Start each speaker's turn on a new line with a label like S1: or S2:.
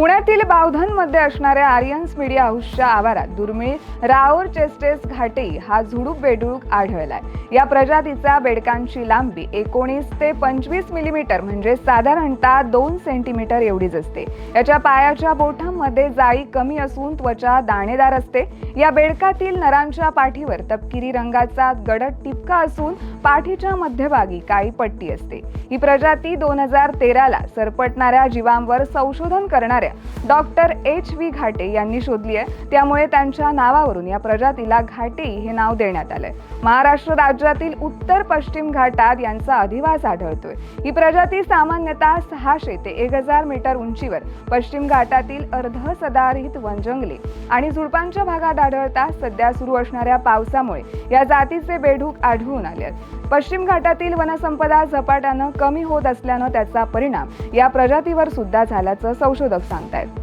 S1: पुण्यातील बावधनमध्ये असणाऱ्या Aryans media हाऊसच्या आवारात दुर्मिळ राओर चेस्टेस घाटेई हा झुडूप बेडूक आढळलाय। या प्रजातीचा बेडकांची लांबी 19 ते 25 मिलीमीटर म्हणजे साधारणतः 2 सेंटीमीटर एवढीच असते। याच्या पायाच्या बोटांमध्ये जाळी कमी असून त्वचा दाणेदार असते। या बेडकातील नरांच्या पाठीवर तपकिरी रंगाचा गडद टिपका असून पाठीच्या मध्यभागी काळी पट्टी असते। ही प्रजाती 2013 ला सरपटणाऱ्या जीवांवर संशोधन करणाऱ्या डॉक्टर एच.व्ही. घाटे यांनी शोधली आहे। त्यामुळे त्यांच्या नावावरून या प्रजातीला घाटेई हे नाव देण्यात आलंय। महाराष्ट्र राज्यातील उत्तर पश्चिम घाटात यांचा अधिवास आढळतोय। ही प्रजाती सामान्यतः 600 ते 1000 मीटर उंचीवर पश्चिम घाटातील अर्ध सदाहरित वनजंगले आणि झुडपांच्या भागात आढळतात। सध्या सुरू असणाऱ्या पावसामुळे या जातीचे बेडूक आढळून आले आहेत। पश्चिम घाटातील वनसंपदा झपाट्याने कमी होत असल्याने त्याचा परिणाम या प्रजातीवर सुद्धा झाल्याचं संशोधक सांगतायत।